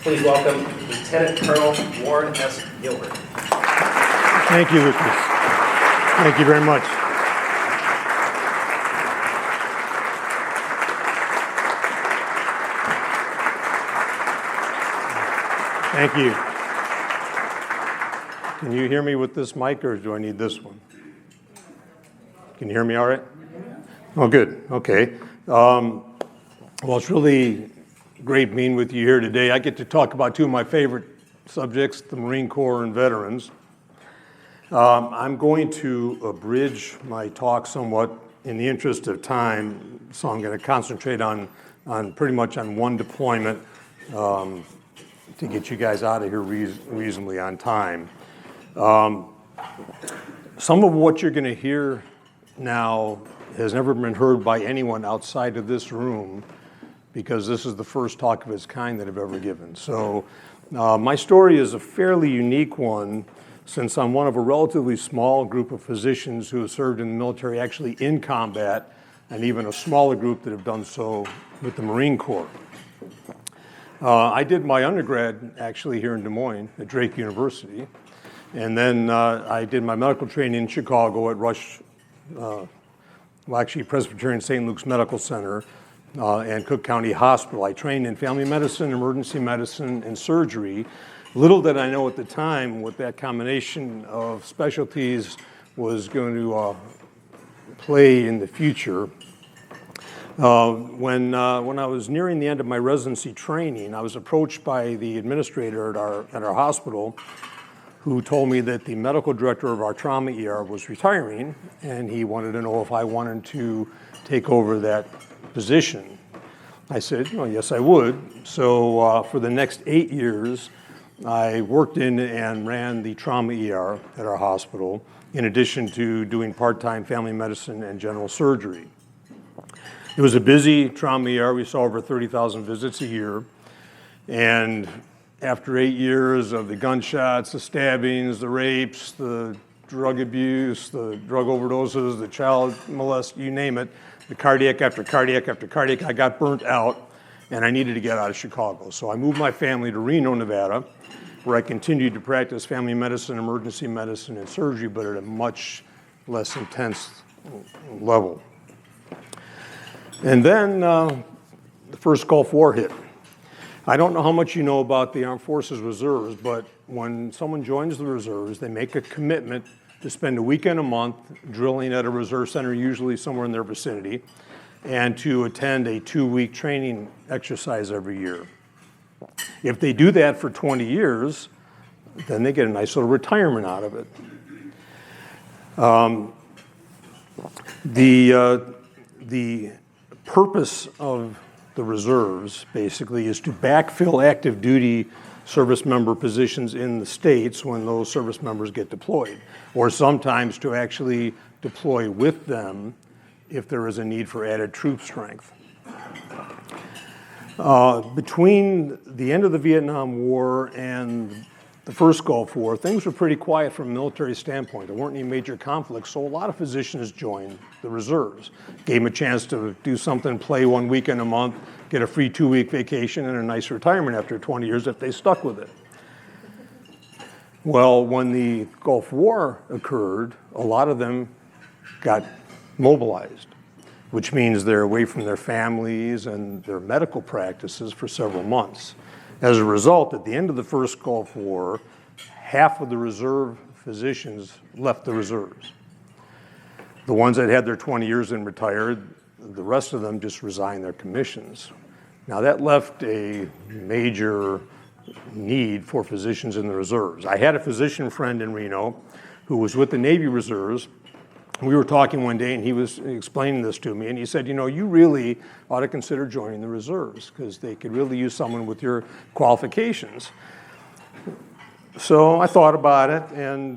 Please welcome Lieutenant Colonel Warren S. Gilbert. Thank you, Lucas. Thank you very much. Thank you. Can you hear me with this mic, or do I need this one? Can you hear me all right? Oh, good. Okay. Well, it's really great being with you here today. I get to talk about two of my favorite subjects, the Marine Corps and veterans. I'm going to abridge my talk somewhat in the interest of time, so I'm going to concentrate on pretty much on one deployment to get you guys out of here reasonably on time. Some of what you're going to hear now has never been heard by anyone outside of this room, because this is the first talk of its kind that I've ever given. So my story is a fairly unique one, since I'm one of a relatively small group of physicians who have served in the military actually in combat, and even a smaller group that have done so with the Marine Corps. I did my undergrad actually here in Des Moines at Drake University, and then I did my medical training in Chicago at Presbyterian St. Luke's Medical Center and Cook County Hospital. I trained in family medicine, emergency medicine, and surgery. Little did I know at the time what that combination of specialties was going to play in the future. When I was nearing the end of my residency training, I was approached by the administrator at our hospital, who told me that the medical director of our trauma ER was retiring, and he wanted to know if I wanted to take over that position. I said, well, yes, I would. So for the next 8 years, I worked in and ran the trauma ER at our hospital, in addition to doing part-time family medicine and general surgery. It was a busy trauma ER. We saw over 30,000 visits a year. And after 8 years of the gunshots, the stabbings, the rapes, the drug abuse, the drug overdoses, the child molest, you name it, the cardiac after cardiac after cardiac, I got burnt out, and I needed to get out of Chicago. So I moved my family to Reno, Nevada, where I continued to practice family medicine, emergency medicine, and surgery, but at a much less intense level. And then the first Gulf War hit. I don't know how much you know about the Armed Forces Reserves, but when someone joins the reserves, they make a commitment to spend a weekend a month drilling at a reserve center, usually somewhere in their vicinity, and to attend a 2-week training exercise every year. If they do that for 20 years, then they get a nice little retirement out of it. The purpose of the reserves basically is to backfill active duty service member positions in the states when those service members get deployed, or sometimes to actually deploy with them if there is a need for added troop strength. Between the end of the Vietnam War and the first Gulf War, things were pretty quiet from a military standpoint. There weren't any major conflicts, so a lot of physicians joined the reserves. Gave them a chance to do something, play 1 weekend a month, get a free 2-week vacation and a nice retirement after 20 years if they stuck with it. Well, when the Gulf War occurred, a lot of them got mobilized, which means they're away from their families and their medical practices for several months. As a result, at the end of the first Gulf War, half of the reserve physicians left the reserves. The ones that had their 20 years and retired, the rest of them just resigned their commissions. Now that left a major need for physicians in the reserves. I had a physician friend in Reno who was with the Navy Reserves. We were talking one day and he was explaining this to me, and he said, you know, you really ought to consider joining the reserves because they could really use someone with your qualifications. So I thought about it, and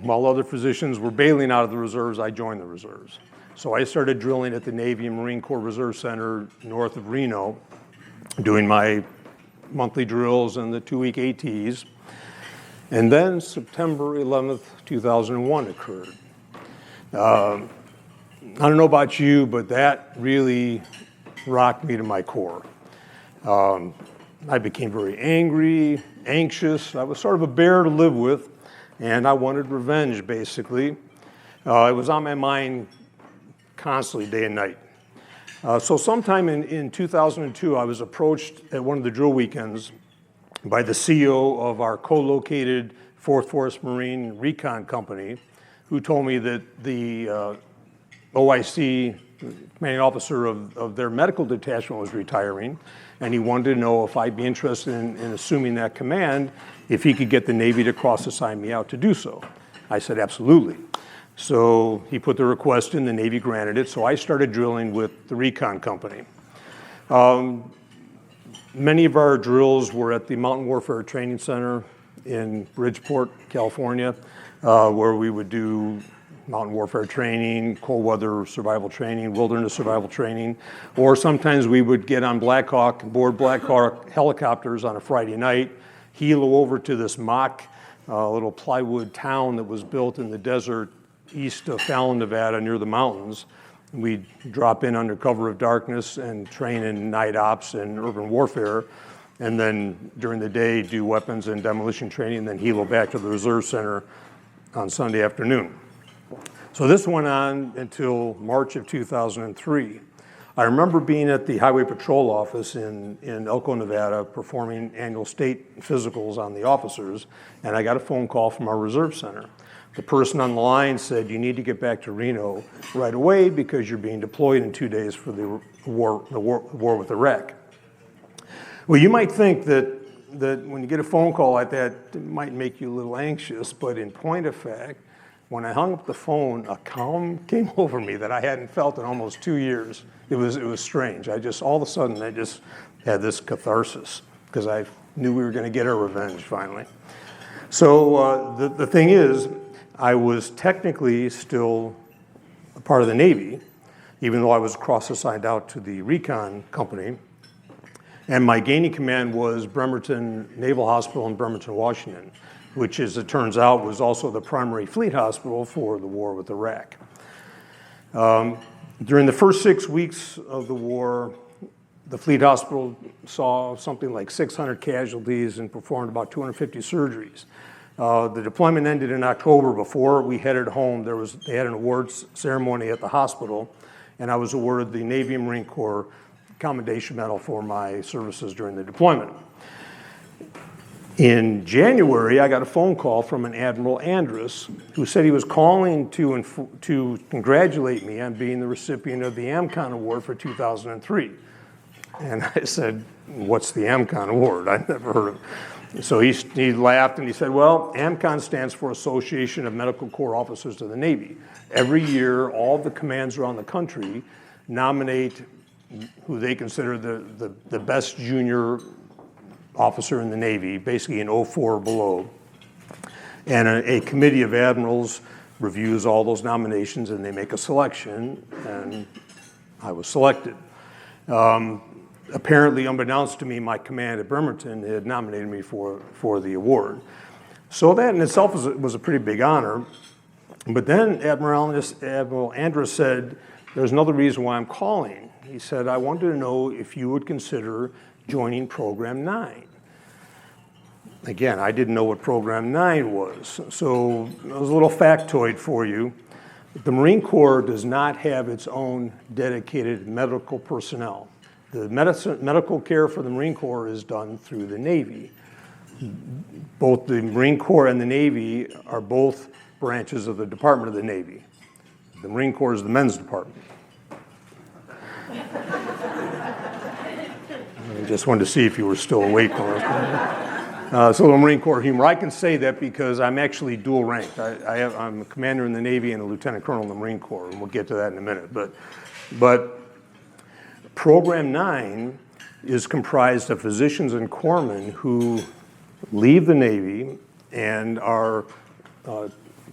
while other physicians were bailing out of the reserves, I joined the reserves. So I started drilling at the Navy and Marine Corps Reserve Center north of Reno, doing my monthly drills and the 2-week ATs. And then September 11th, 2001 occurred. I don't know about you, but that really rocked me to my core. I became very angry, anxious. I was sort of a bear to live with, and I wanted revenge, basically. It was on my mind constantly, day and night. So sometime in 2002, I was approached at one of the drill weekends by the CEO of our co-located 4th Forest Marine Recon Company, who told me that the OIC commanding officer of their medical detachment was retiring, and he wanted to know if I'd be interested in assuming that command, if he could get the Navy to cross-assign me out to do so. I said, absolutely. So he put the request in, the Navy granted it, so I started drilling with the Recon Company. Many of our drills were at the Mountain Warfare Training Center in Bridgeport, California, where we would do mountain warfare training, cold weather survival training, wilderness survival training, or sometimes we would get on board Black Hawk helicopters on a Friday night, helo over to this mock little plywood town that was built in the desert east of Fallon, Nevada, near the mountains. We'd drop in under cover of darkness and train in night ops and urban warfare, and then during the day do weapons and demolition training, and then helo back to the Reserve Center on Sunday afternoon. So this went on until March of 2003. I remember being at the Highway Patrol office in Elko, Nevada, performing annual state physicals on the officers, and I got a phone call from our Reserve Center. The person on the line said, you need to get back to Reno right away because you're being deployed in 2 days for the war with Iraq. Well, you might think that when you get a phone call like that, it might make you a little anxious, but in point of fact, when I hung up the phone, a calm came over me that I hadn't felt in almost 2 years. It was strange. All of a sudden, I just had this catharsis because I knew we were going to get our revenge finally. So the thing is, I was technically still a part of the Navy, even though I was cross-assigned out to the Recon Company. And my gaining command was Bremerton Naval Hospital in Bremerton, Washington, which, as it turns out, was also the primary fleet hospital for the war with Iraq. During the first 6 weeks of the war, the fleet hospital saw something like 600 casualties and performed about 250 surgeries. The deployment ended in October. Before we headed home, they had an awards ceremony at the hospital, and I was awarded the Navy and Marine Corps Commendation Medal for my services during the deployment. In January, I got a phone call from an Admiral Andrus, who said he was calling to congratulate me on being the recipient of the Amcon Award for 2003. And I said, what's the Amcon Award? I'd never heard of it. So he laughed and he said, well, AMCON stands for Association of Medical Corps Officers of the Navy. Every year, all the commands around the country nominate who they consider the best junior officer in the Navy, basically an 04 or below. And a committee of admirals reviews all those nominations and they make a selection, and I was selected. Apparently, unbeknownst to me, my command at Bremerton had nominated me for the award. So that in itself was a pretty big honor. But then Admiral Andrus said, there's another reason why I'm calling. He said, I wanted to know if you would consider joining Program 9. Again, I didn't know what Program 9 was. So it was a little factoid for you. The Marine Corps does not have its own dedicated medical personnel. The medical care for the Marine Corps is done through the Navy. Both the Marine Corps and the Navy are both branches of the Department of the Navy. The Marine Corps is the men's department. I just wanted to see if you were still awake. So the Marine Corps humor. I can say that because I'm actually dual ranked. I'm a commander in the Navy and a lieutenant colonel in the Marine Corps, and we'll get to that in a minute. But Program 9 is comprised of physicians and corpsmen who leave the Navy and are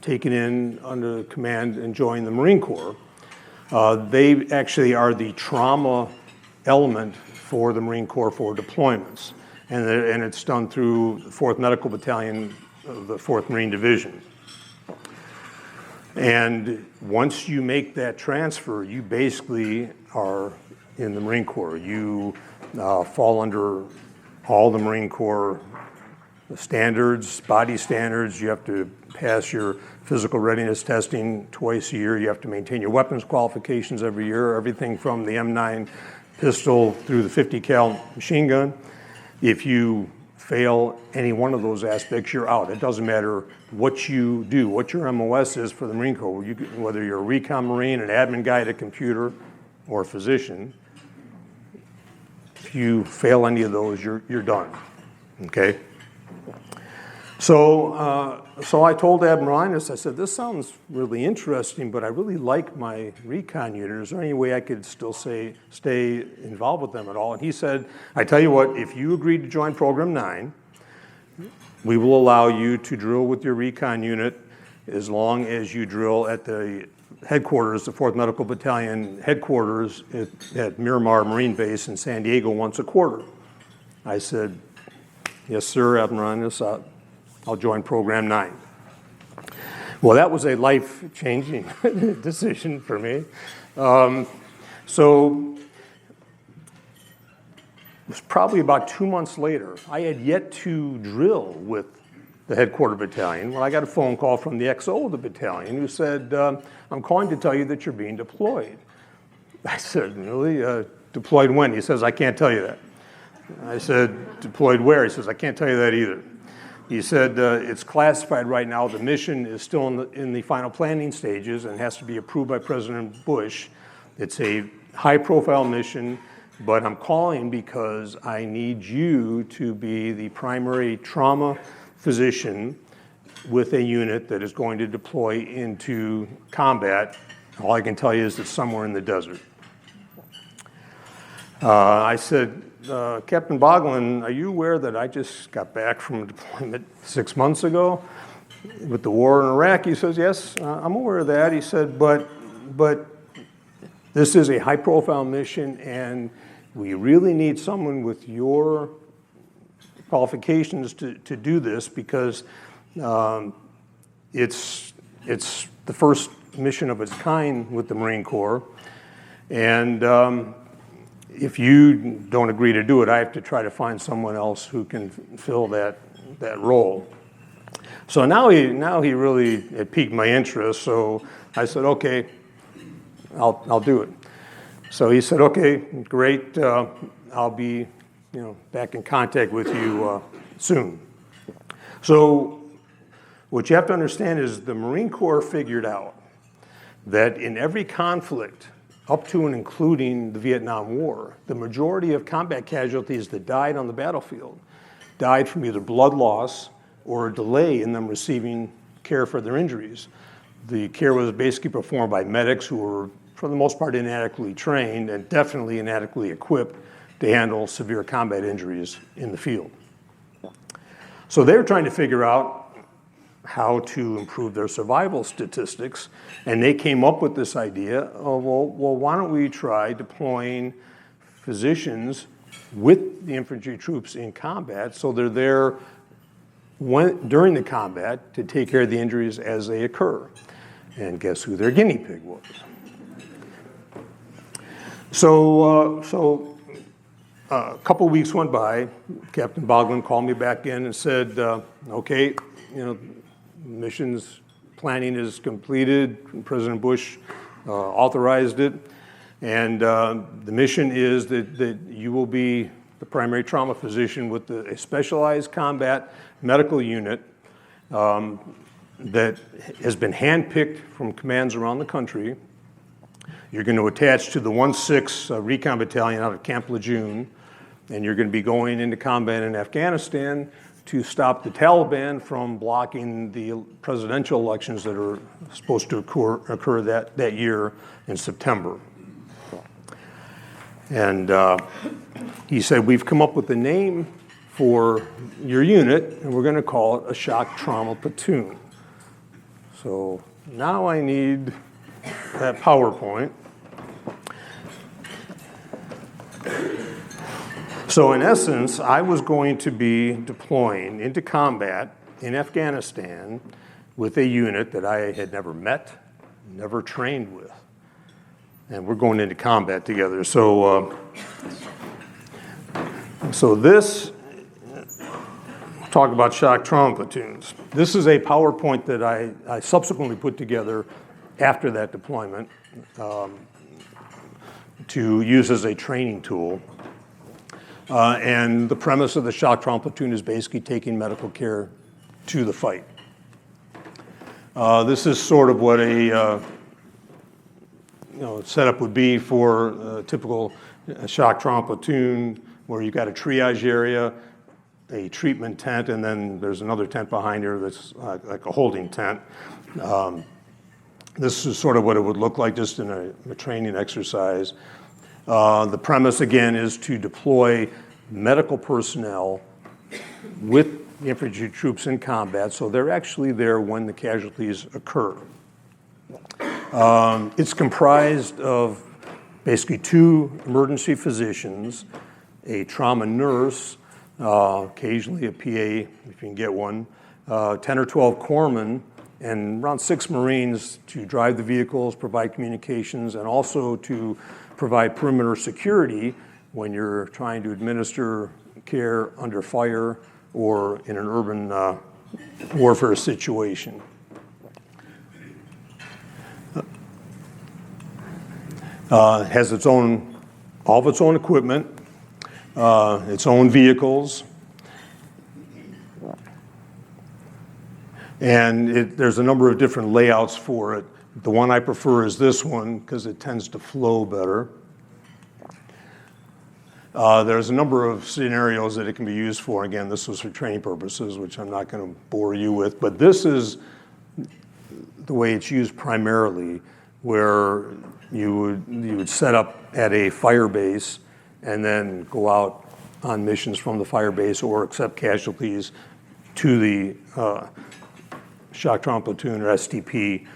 taken in under command and join the Marine Corps. They actually are the trauma element for the Marine Corps for deployments. And it's done through the 4th Medical Battalion of the 4th Marine Division. And once you make that transfer, you basically are in the Marine Corps. You fall under all the Marine Corps standards, body standards. You have to pass your physical readiness testing twice a year. You have to maintain your weapons qualifications every year, everything from the M9 pistol through the 50 cal machine gun. If you fail any one of those aspects, you're out. It doesn't matter what you do, what your MOS is for the Marine Corps, whether you're a recon Marine, an admin guy at a computer, or a physician. If you fail any of those, you're done, okay? So I told Admiral Innes, I said, this sounds really interesting, but I really like my recon unit. Is there any way I could still stay involved with them at all? And he said, I tell you what, if you agree to join Program 9, we will allow you to drill with your recon unit as long as you drill at the headquarters, the 4th Medical Battalion headquarters at Miramar Marine Base in San Diego once a quarter. I said, yes, sir, Admiral Innes, I'll join Program 9. Well, that was a life-changing decision for me. So it was probably about 2 months later. I had yet to drill with the headquarter battalion when I got a phone call from the XO of the battalion who said, I'm calling to tell you that you're being deployed. I said, really? Deployed when? He says, I can't tell you that. I said, deployed where? He says, I can't tell you that either. He said, it's classified right now. The mission is still in the final planning stages and has to be approved by President Bush. It's a high-profile mission, but I'm calling because I need you to be the primary trauma physician with a unit that is going to deploy into combat. All I can tell you is it's somewhere in the desert. I said, Captain Boglin, are you aware that I just got back from a deployment 6 months ago with the war in Iraq? He says, yes, I'm aware of that. He said, but this is a high-profile mission, and we really need someone with your qualifications to do this because it's the first mission of its kind with the Marine Corps. And if you don't agree to do it, I have to try to find someone else who can fill that role. So now he really it piqued my interest. So I said, okay, I'll do it. So he said, okay, great. I'll be back in contact with you soon. So what you have to understand is the Marine Corps figured out that in every conflict, up to and including the Vietnam War, the majority of combat casualties that died on the battlefield died from either blood loss or a delay in them receiving care for their injuries. The care was basically performed by medics who were, for the most part, inadequately trained and definitely inadequately equipped to handle severe combat injuries in the field. So they were trying to figure out how to improve their survival statistics, and they came up with this idea of, well, why don't we try deploying physicians with the infantry troops in combat so they're there during the combat to take care of the injuries as they occur. And guess who their guinea pig was? So a couple of weeks went by. Captain Boglin called me back in and said, okay, missions planning is completed. President Bush authorized it. And the mission is that you will be the primary trauma physician with a specialized combat medical unit that has been handpicked from commands around the country. You're going to attach to the 1-6 Recon Battalion out of Camp Lejeune, and you're going to be going into combat in Afghanistan to stop the Taliban from blocking the presidential elections that are supposed to occur that year in September. And he said, we've come up with a name for your unit, and we're going to call it a shock trauma platoon. So now I need that PowerPoint. So in essence, I was going to be deploying into combat in Afghanistan with a unit that I had never met, never trained with. And we're going into combat together. So this talk about shock trauma platoons. This is a PowerPoint that I subsequently put together after that deployment to use as a training tool. And the premise of the shock trauma platoon is basically taking medical care to the fight. This is sort of what a setup would be for a typical shock trauma platoon, where you've got a triage area, a treatment tent, and then there's another tent behind here that's like a holding tent. This is sort of what it would look like just in a training exercise. The premise, again, is to deploy medical personnel with the infantry troops in combat, so they're actually there when the casualties occur. It's comprised of basically 2 emergency physicians, a trauma nurse, occasionally a PA, if you can get one, 10 or 12 corpsmen, and around 6 Marines to drive the vehicles, provide communications, and also to provide perimeter security when you're trying to administer care under fire or in an urban warfare situation. It has all of its own equipment, its own vehicles, and there's a number of different layouts for it. The one I prefer is this one because it tends to flow better. There's a number of scenarios that it can be used for. Again, this was for training purposes, which I'm not going to bore you with, but this is the way it's used primarily, where you would set up at a fire base and then go out on missions from the fire base or accept casualties to the shock trauma platoon or STP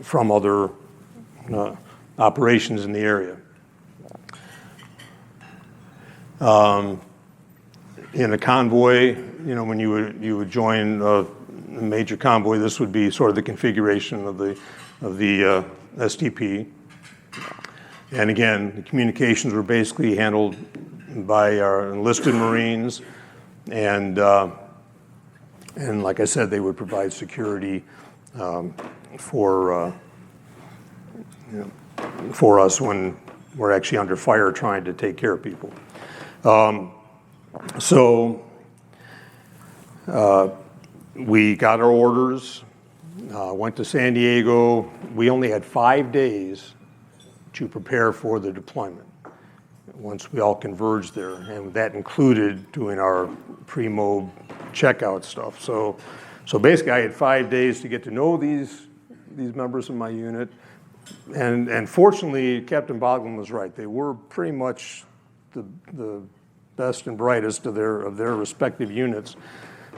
from other operations in the area. In a convoy, when you would join a major convoy, this would be sort of the configuration of the STP. And again, the communications were basically handled by our enlisted Marines, and like I said, they would provide security for us when we're actually under fire trying to take care of people. We got our orders, went to San Diego. We only had 5 days to prepare for the deployment once we all converged there, and that included doing our pre-mob checkout stuff. So basically I had 5 days to get to know these members of my unit, and fortunately Captain Boglan was right. They were pretty much the best and brightest of their respective units.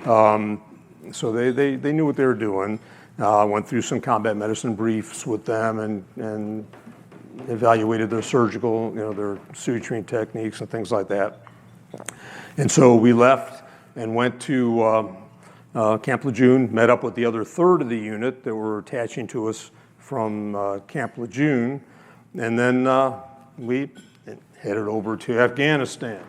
So they knew what they were doing. Went through some combat medicine briefs with them and evaluated their surgical, their suturing techniques and things like that. And so we left and went to Camp Lejeune, met up with the other third of the unit that were attaching to us from Camp Lejeune, and then we headed over to Afghanistan.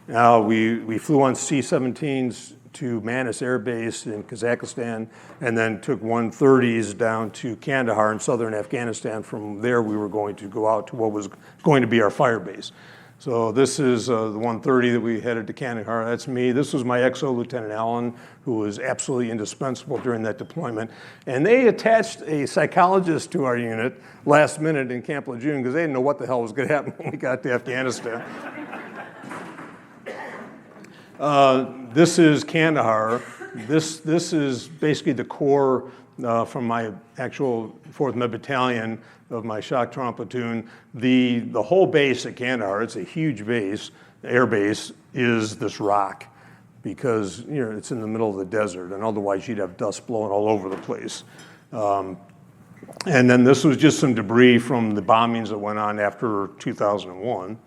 Now, we flew on C-17s to Manas Air Base in Kazakhstan, and then took 130s down to Kandahar in southern Afghanistan. From there, we were going to go out to what was going to be our fire base. So this is the 130 that we headed to Kandahar. That's me. This was my XO, Lieutenant Allen, who was absolutely indispensable during that deployment. And they attached a psychologist to our unit last minute in Camp Lejeune because they didn't know what the hell was going to happen when we got to Afghanistan. This is Kandahar. This is basically the core from my actual 4th Med Battalion of my shock trauma platoon. The whole base at Kandahar, it's a huge base, air base, is this rock because it's in the middle of the desert, and otherwise you'd have dust blowing all over the place. And then this was just some debris from the bombings that went on after 2001.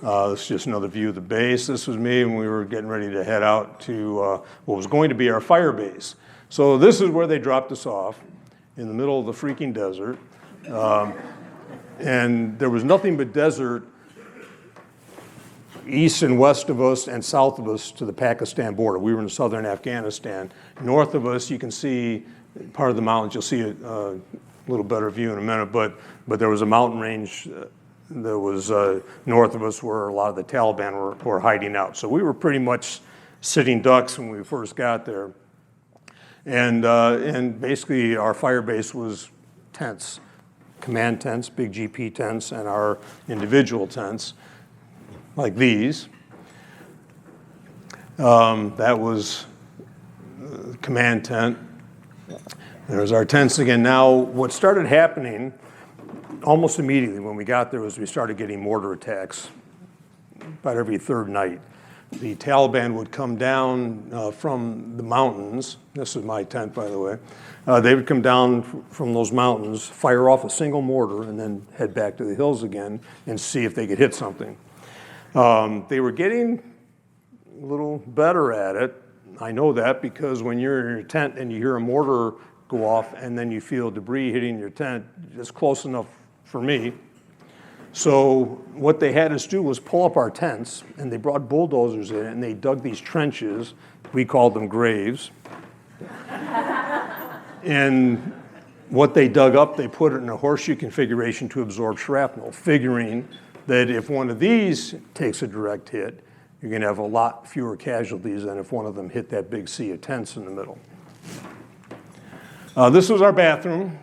This is just another view of the base. This was me when we were getting ready to head out to what was going to be our fire base. So this is where they dropped us off, in the middle of the freaking desert. And there was nothing but desert east and west of us and south of us to the Pakistan border. We were in southern Afghanistan. North of us, you can see part of the mountains. You'll see a little better view in a minute, but there was a mountain range that was north of us where a lot of the Taliban were hiding out. So we were pretty much sitting ducks when we first got there. And basically our fire base was tents, command tents, big GP tents, and our individual tents, like these. That was the command tent. There's our tents again. Now, what started happening almost immediately when we got there was we started getting mortar attacks about every third night. The Taliban would come down from the mountains. This is my tent, by the way. They would come down from those mountains, fire off a single mortar, and then head back to the hills again and see if they could hit something. They were getting a little better at it. I know that because when you're in your tent and you hear a mortar go off and then you feel debris hitting your tent, it's close enough for me. So what they had us do was pull up our tents, and they brought bulldozers in, and they dug these trenches. We called them graves. And what they dug up, they put it in a horseshoe configuration to absorb shrapnel, figuring that if one of these takes a direct hit, you're going to have a lot fewer casualties than if one of them hit that big sea of tents in the middle. This was our bathroom.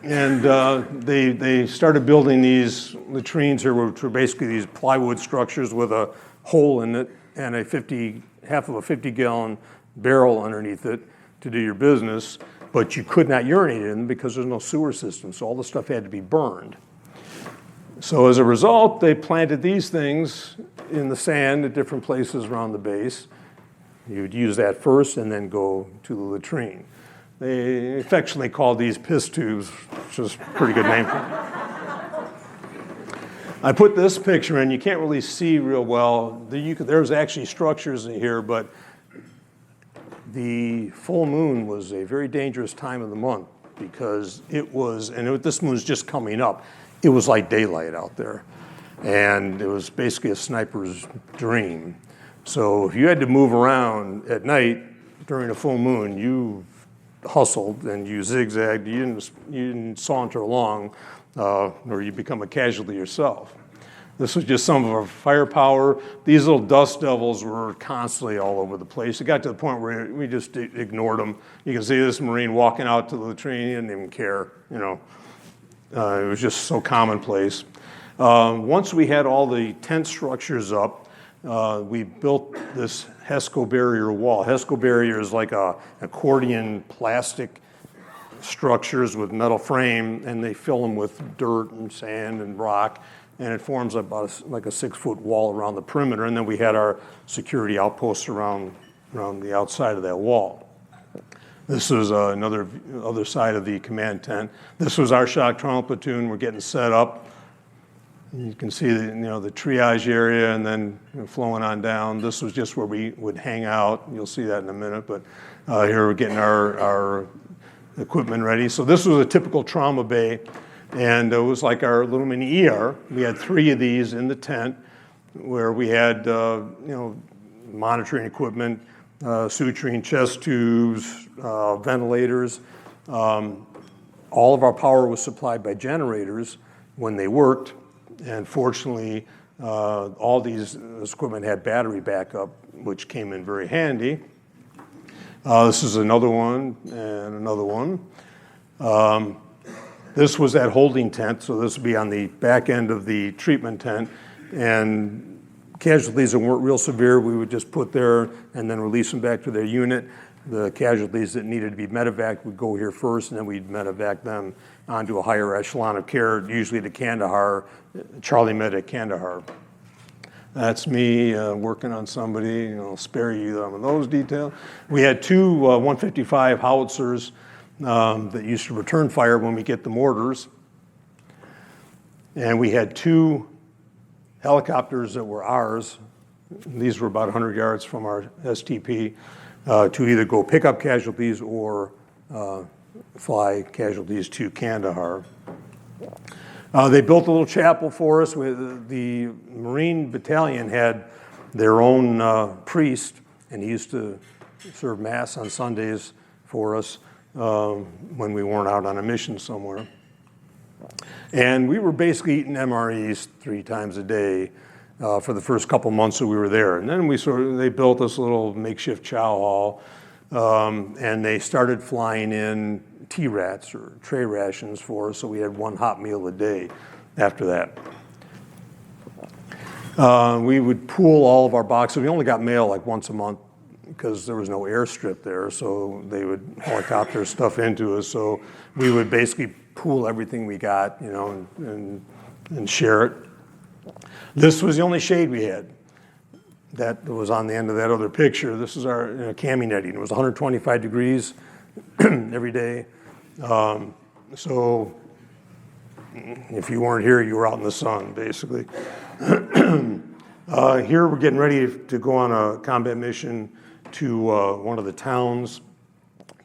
They started building these latrines here, which were basically these plywood structures with a hole in it and half of a 50-gallon barrel underneath it to do your business, but you could not urinate in them because there's no sewer system, so all the stuff had to be burned. So as a result, they planted these things in the sand at different places around the base. You would use that first and then go to the latrine. They affectionately called these piss tubes, which is a pretty good name for them. I put this picture in. You can't really see real well. There's actually structures in here, but the full moon was a very dangerous time of the month because this moon's just coming up. It was like daylight out there, and it was basically a sniper's dream. So if you had to move around at night during a full moon, you hustled and you zigzagged. You didn't saunter along, or you become a casualty yourself. This was just some of our firepower. These little dust devils were constantly all over the place. It got to the point where we just ignored them. You can see this Marine walking out to the latrine. He didn't even care, It was just so commonplace. Once we had all the tent structures up, we built this HESCO barrier wall. HESCO barrier is like a accordion plastic structures with metal frame, and they fill them with dirt and sand and rock, and it forms about like a 6-foot wall around the perimeter. And then we had our security outposts around the outside of that wall. This is other side of the command tent. This was our shock trauma platoon. We're getting set up. You can see the triage area, and then flowing on down. This was just where we would hang out. You'll see that in a minute. But here we're getting our equipment ready. So this was a typical trauma bay, and it was like our little mini ER. We had 3 of these in the tent, where we had monitoring equipment, suturing chest tubes, ventilators. All of our power was supplied by generators when they worked. And fortunately, all this equipment had battery backup, which came in very handy. This is another one and another one. This was that holding tent, so this would be on the back end of the treatment tent. And casualties that weren't real severe, we would just put there and then release them back to their unit. The casualties that needed to be medevac would go here first, and then we'd medevac them onto a higher echelon of care, usually to Kandahar, Charlie Med at Kandahar. That's me working on somebody. I'll spare you some of those details. We had 2 155 howitzers that used to return fire when we get the mortars. And we had 2 helicopters that were ours. These were about 100 yards from our STP. To either go pick up casualties or fly casualties to Kandahar. They built a little chapel for us. The Marine Battalion had their own priest, and he used to serve Mass on Sundays for us when we weren't out on a mission somewhere. And we were basically eating MREs 3 times a day for the first couple months that we were there. And then they built this little makeshift chow hall, and they started flying in T-rats or tray rations for us, so we had 1 hot meal a day after that. We would pool all of our boxes. We only got mail like once a month because there was no airstrip there, so they would helicopter stuff into us. So we would basically pool everything we got, you know, and share it. This was the only shade we had. That was on the end of that other picture. This is our cami netting. It was 125 degrees every day. So if you weren't here, you were out in the sun, basically. Here we're getting ready to go on a combat mission to one of the towns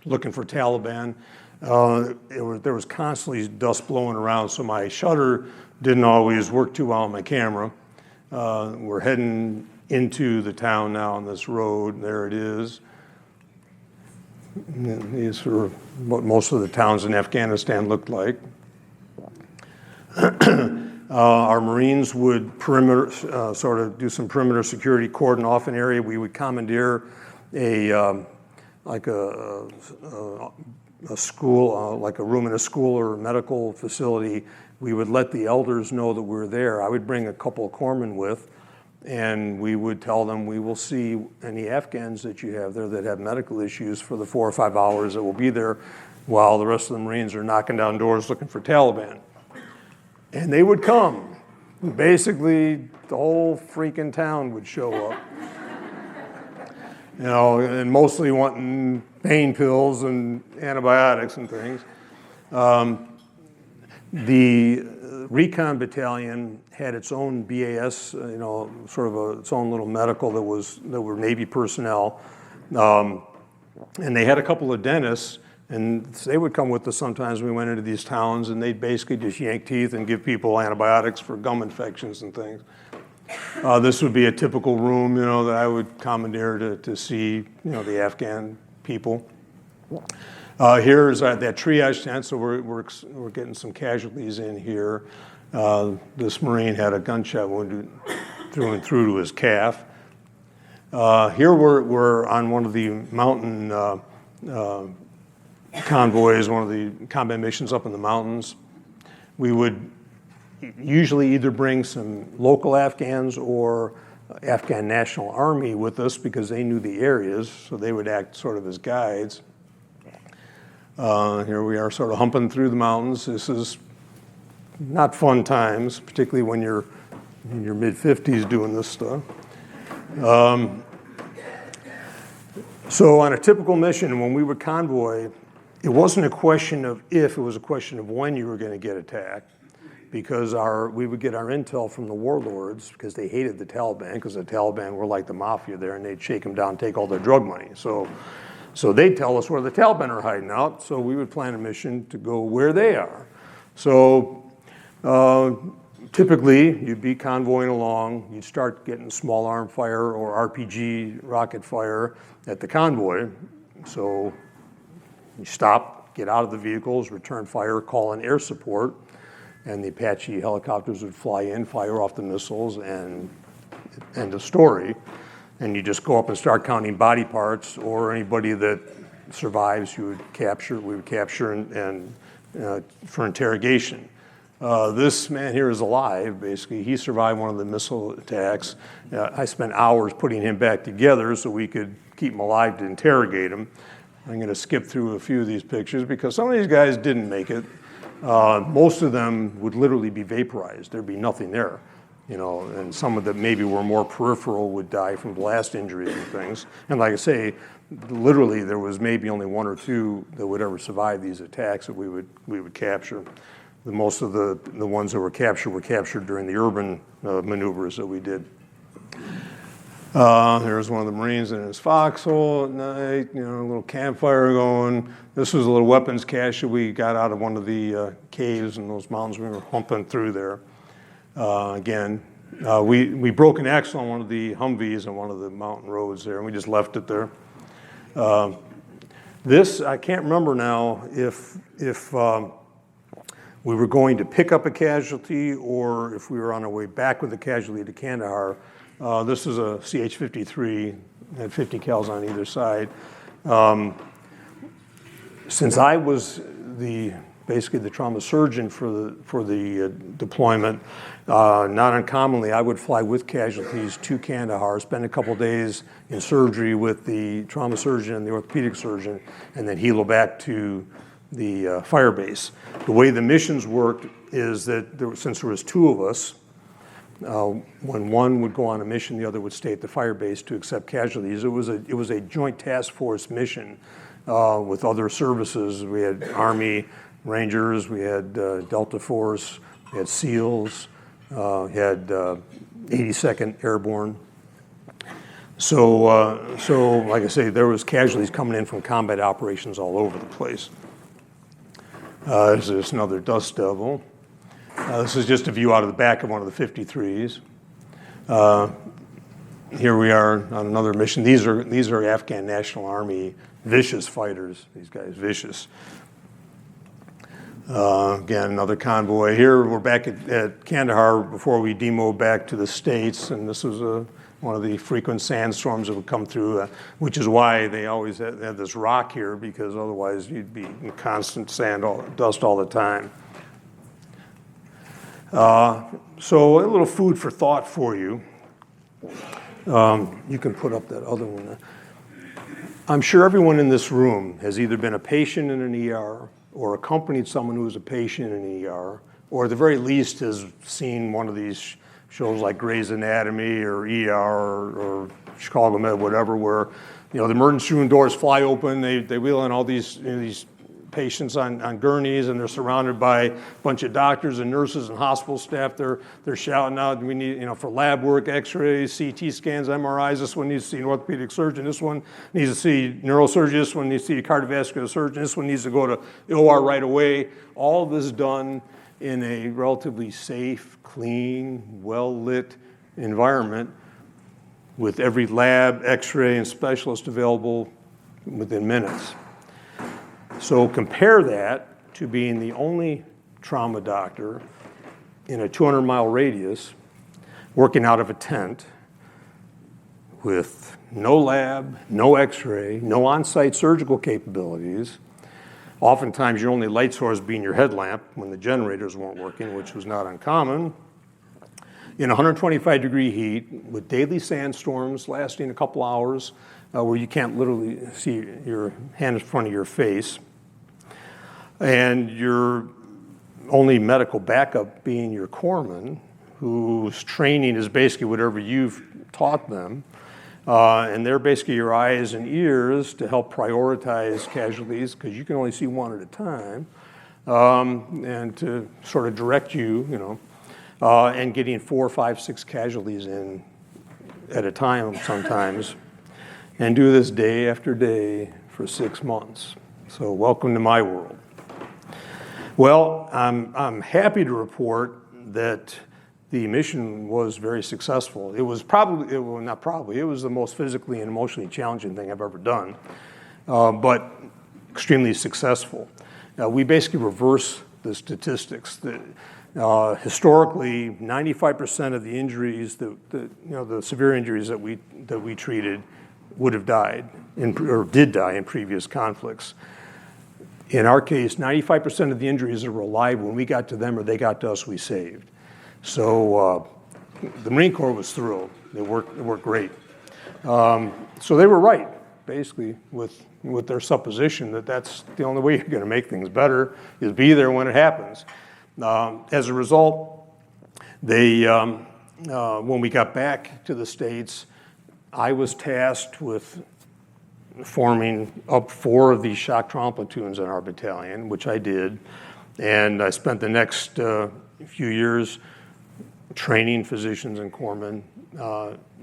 looking for Taliban. There was constantly dust blowing around, so my shutter didn't always work too well on my camera. We're heading into the town now on this road. There it is. These are what most of the towns in Afghanistan looked like. Our Marines would sort of do some perimeter security, cordon off an area. We would commandeer a school, like a room in a school or a medical facility. We would let the elders know that we were there. I would bring a couple of corpsmen with, and we would tell them, we will see any Afghans that you have there that have medical issues for the 4 or 5 hours that will be there while the rest of the Marines are knocking down doors looking for Taliban. And they would come. Basically, the whole freaking town would show up. You know, and mostly wanting pain pills and antibiotics and things. The recon battalion had its own BAS, you know, sort of its own little medical that were Navy personnel. And they had a couple of dentists, and they would come with us sometimes when we went into these towns, and they'd basically just yank teeth and give people antibiotics for gum infections and things. This would be a typical room, you know, that I would commandeer to see, you know, the Afghan people. Here is that triage tent, so we're getting some casualties in here. This Marine had a gunshot wound through and through to his calf. Here we're on one of the mountain convoys, one of the combat missions up in the mountains. We would usually either bring some local Afghans or Afghan National Army with us because they knew the areas, so they would act sort of as guides. Here we are sort of humping through the mountains. This is not fun times, particularly when you're in your mid-50s doing this stuff. So on a typical mission, when we would convoy, it wasn't a question of if, it was a question of when you were going to get attacked, because we would get our intel from the warlords because they hated the Taliban, because the Taliban were like the mafia there, and they'd shake them down, take all their drug money. So they'd tell us where the Taliban are hiding out, so we would plan a mission to go where they are. So typically, you'd be convoying along, you'd start getting small arm fire or RPG rocket fire at the convoy. So you stop, get out of the vehicles, return fire, call in air support, and the Apache helicopters would fly in, fire off the missiles, and end of story. And you just go up and start counting body parts, or anybody that survives, we would capture and for interrogation. This man here is alive, basically. He survived one of the missile attacks. I spent hours putting him back together so we could keep him alive to interrogate him. I'm going to skip through a few of these pictures because some of these guys didn't make it. Most of them would literally be vaporized. There'd be nothing there. You know, and some of them maybe were more peripheral, would die from blast injuries and things. And like I say, literally there was maybe only 1 or 2 that would ever survive these attacks that we would capture. Most of the ones that were captured during the urban maneuvers that we did. There's one of the Marines in his foxhole at night, a little campfire going. This was a little weapons cache that we got out of one of the caves in those mountains we were humping through there. Again, we broke an axle on one of the Humvees on one of the mountain roads there, and we just left it there. This, I can't remember now if we were going to pick up a casualty or if we were on our way back with a casualty to Kandahar. This is a CH-53, had 50 cals on either side. Since I was basically the trauma surgeon for the deployment, not uncommonly I would fly with casualties to Kandahar, spend a couple days in surgery with the trauma surgeon and the orthopedic surgeon, and then helo back to the fire base. The way the missions worked is that since there was two of us, when one would go on a mission, the other would stay at the fire base to accept casualties. It was a joint task force mission with other services. We had Army Rangers, we had Delta Force, we had SEALs, we had 82nd Airborne. So like I say, there was casualties coming in from combat operations all over the place. There's just another Dust Devil. This is just a view out of the back of one of the 53s. Here we are on another mission. These are Afghan National Army vicious fighters. These guys, vicious. Again, another convoy. Here we're back at Kandahar before we demoed back to the States, and this was one of the frequent sandstorms that would come through, which is why they always had this rock here, because otherwise you'd be in constant dust all the time. So a little food for thought for you. You can put up that other one. I'm sure everyone in this room has either been a patient in an ER or accompanied someone who was a patient in an ER, or at the very least has seen one of these shows like Grey's Anatomy or ER or Chicago Med, whatever, where the emergency room doors fly open, they wheel in all these patients on gurneys, and they're surrounded by a bunch of doctors and nurses and hospital staff. They're shouting out, we need, for lab work, x-rays, CT scans, MRIs. This one needs to see an orthopedic surgeon. This one needs to see neurosurgeon. This one needs to see a cardiovascular surgeon. This one needs to go to OR right away. All of this done in a relatively safe, clean, well-lit environment with every lab, x-ray, and specialist available within minutes. So compare that to being the only trauma doctor in a 200-mile radius working out of a tent with no lab, no x-ray, no on-site surgical capabilities. Oftentimes your only light source being your headlamp when the generators weren't working, which was not uncommon. In 125-degree heat with daily sandstorms lasting a couple hours where you can't literally see your hand in front of your face. And your only medical backup being your corpsman, whose training is basically whatever you've taught them. And they're basically your eyes and ears to help prioritize casualties, because you can only see one at a time, and to sort of direct you, and getting 4, 5, 6 casualties in at a time sometimes, and do this day after day for 6 months. So welcome to my world. Well, I'm happy to report that the mission was very successful. It was it was the most physically and emotionally challenging thing I've ever done, but extremely successful. We basically reverse the statistics. Historically, 95% of the injuries, the severe injuries that we treated would have died or did die in previous conflicts. In our case, 95% of the injuries that were alive when we got to them or they got to us, we saved. So the Marine Corps was thrilled. It worked great. So they were right, basically, with their supposition that that's the only way you're going to make things better is be there when it happens. As a result, when we got back to the States, I was tasked with forming up 4 of these shock trauma platoons in our battalion, which I did. And I spent the next few years training physicians and corpsmen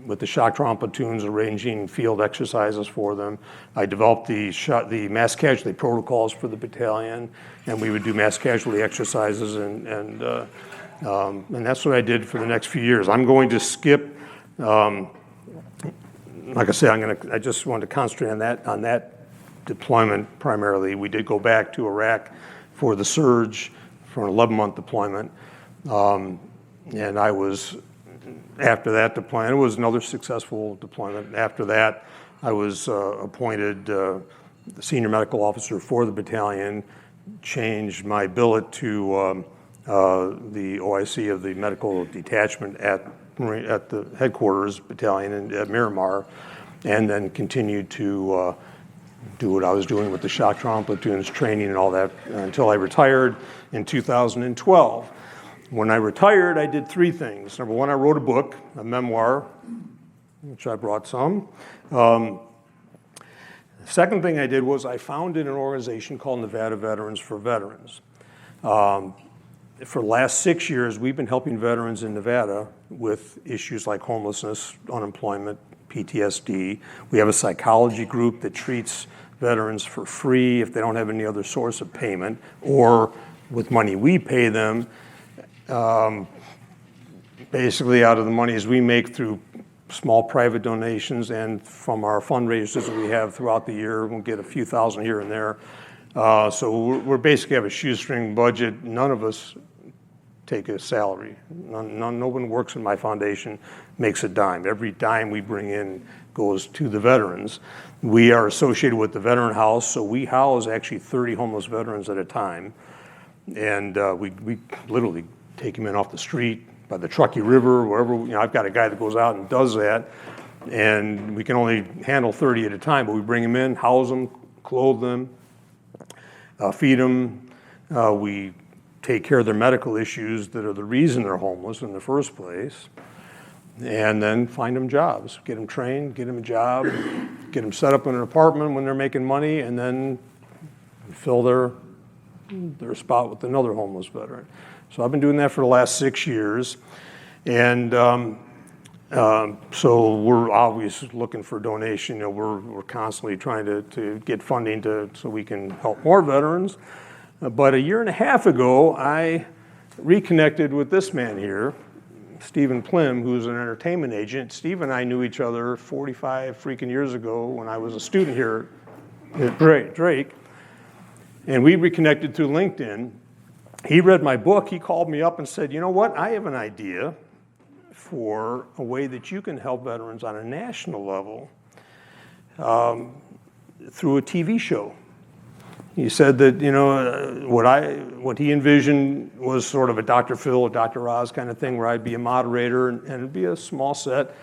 with the shock trauma platoons, arranging field exercises for them. I developed the mass casualty protocols for the battalion, and we would do mass casualty exercises, and that's what I did for the next few years. I'm going to skip, like I say, I just wanted to concentrate on that deployment primarily. We did go back to Iraq for the surge, for an 11-month deployment, and I was, after that deployment, it was another successful deployment. After that, I was appointed the senior medical officer for the battalion, changed my billet to the OIC of the medical detachment at the headquarters battalion at Miramar, and then continued to do what I was doing with the shock trauma platoons, training and all that, until I retired in 2012. When I retired, I did three things. Number one, I wrote a book, a memoir, which I brought some. The second thing I did was I founded an organization called Nevada Veterans for Veterans. For the last 6 years, we've been helping veterans in Nevada with issues like homelessness, unemployment, PTSD. We have a psychology group that treats veterans for free if they don't have any other source of payment, or with money we pay them. Basically out of the monies we make through small private donations and from our fundraisers that we have throughout the year. We'll get a few thousand here and there. So we're basically have a shoestring budget. None of us take a salary. No one works in my foundation, makes a dime. Every dime we bring in goes to the veterans. We are associated with the Veteran House, so we house actually 30 homeless veterans at a time. And we literally take them in off the street, by the Truckee River, wherever. I've got a guy that goes out and does that, and we can only handle 30 at a time, but we bring them in, house them, clothe them, feed them. We take care of their medical issues that are the reason they're homeless in the first place, and then find them jobs, get them trained, get them a job, get them set up in an apartment when they're making money, and then fill their spot with another homeless veteran. So I've been doing that for the last 6 years, and so we're always looking for donation. We're constantly trying to get funding so we can help more veterans. But a year and a half ago, I reconnected with this man here, Stephen Plim, who's an entertainment agent. Steve and I knew each other 45 freaking years ago when I was a student here at Drake. And we reconnected through LinkedIn. He read my book. He called me up and said, you know what? I have an idea for a way that you can help veterans on a national level through a TV show. He said that, what he envisioned was sort of a Dr. Phil or Dr. Oz kind of thing, where I'd be a moderator and it'd be a small set.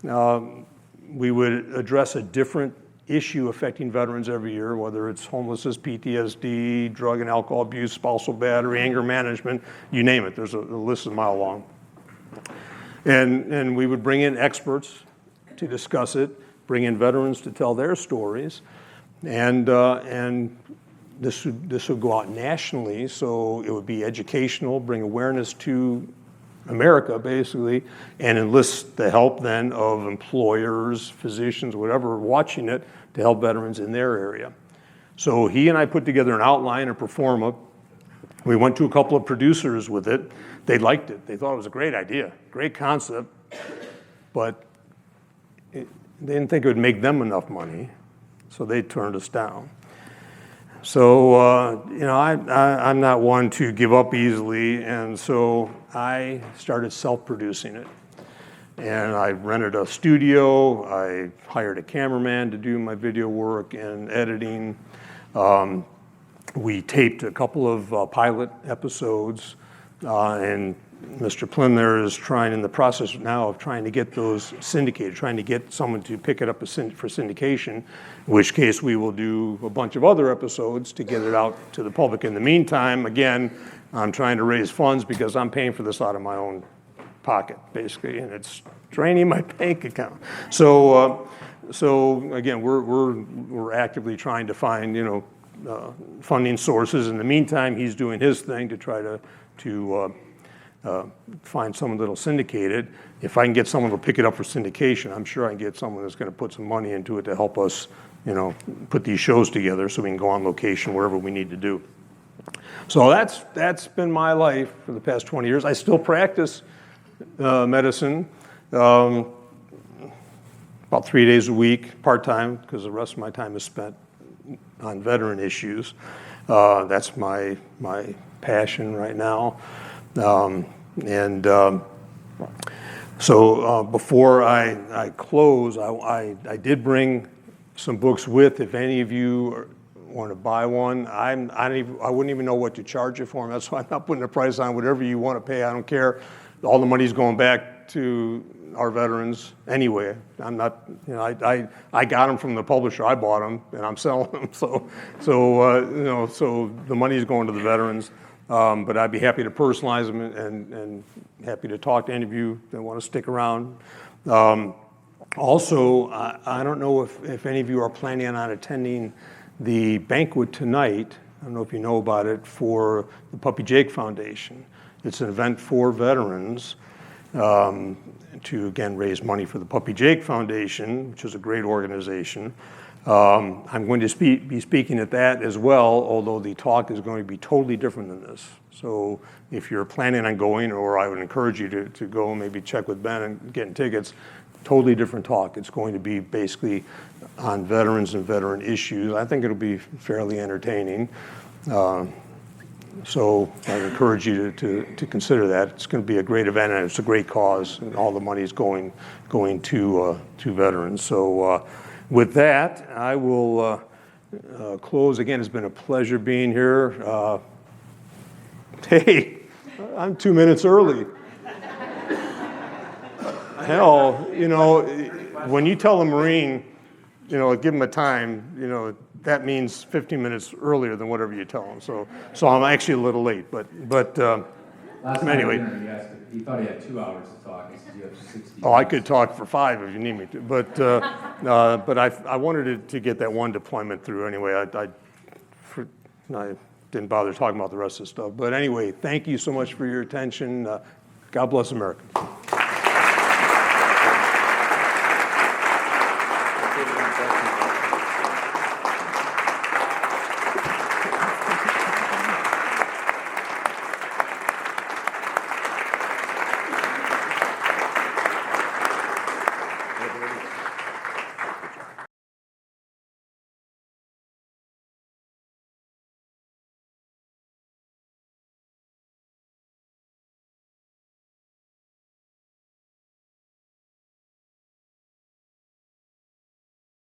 We would address a different issue affecting veterans every year, whether it's homelessness, PTSD, drug and alcohol abuse, spousal battery, anger management, you name it. There's a list a mile long. And we would bring in experts to discuss it, bring in veterans to tell their stories, and this would go out nationally, so it would be educational, bring awareness to America, basically, and enlist the help then of employers, physicians, whatever, watching it to help veterans in their area. So he and I put together an outline, a pro forma. We went to a couple of producers with it. They liked it. They thought it was a great idea, great concept, but they didn't think it would make them enough money, so they turned us down. So, I'm not one to give up easily, and so I started self-producing it. And I rented a studio, I hired a cameraman to do my video work and editing. We taped a couple of pilot episodes, and Mr. Plim there is in the process now of trying to get those syndicated, trying to get someone to pick it up for syndication, in which case we will do a bunch of other episodes to get it out to the public. In the meantime, again, I'm trying to raise funds because I'm paying for this out of my own pocket, basically, and it's draining my bank account. So again, we're actively trying to find funding sources. In the meantime, he's doing his thing to try to find someone that'll syndicate it. If I can get someone to pick it up for syndication, I'm sure I can get someone that's going to put some money into it to help us, put these shows together so we can go on location wherever we need to do. So that's been my life for the past 20 years. I still practice medicine about 3 days a week, part-time, because the rest of my time is spent on veteran issues. That's my passion right now. So before I close, I did bring some books with. If any of you want to buy one, I wouldn't even know what to charge you for them. That's why I'm not putting a price on. Whatever you want to pay, I don't care. All the money's going back to our veterans anyway. I'm not, I got them from the publisher. I bought them and I'm selling them. So the money's going to the veterans. But I'd be happy to personalize them and happy to talk to any of you that want to stick around. Also, I don't know if any of you are planning on attending the banquet tonight. I don't know if you know about it, for the Puppy Jake Foundation. It's an event for veterans to, again, raise money for the Puppy Jake Foundation, which is a great organization. I'm going to be speaking at that as well, although the talk is going to be totally different than this. So if you're planning on going, or I would encourage you to go, maybe check with Ben and getting tickets, totally different talk. It's going to be basically on veterans and veteran issues. I think it'll be fairly entertaining. So I encourage you to consider that. It's going to be a great event, and it's a great cause, and all the money is going to veterans. So with that, I will close. Again, it's been a pleasure being here. Hey, I'm 2 minutes early. Hell, when you tell a Marine, give them a time, that means 15 minutes earlier than whatever you tell them. So I'm actually a little late, but anyway. He thought he had 2 hours to talk. He said you have 60. Oh, I could talk for 5 if you need me to, but I wanted to get that one deployment through anyway. I didn't bother talking about the rest of the stuff, but anyway, thank you so much for your attention. God bless America.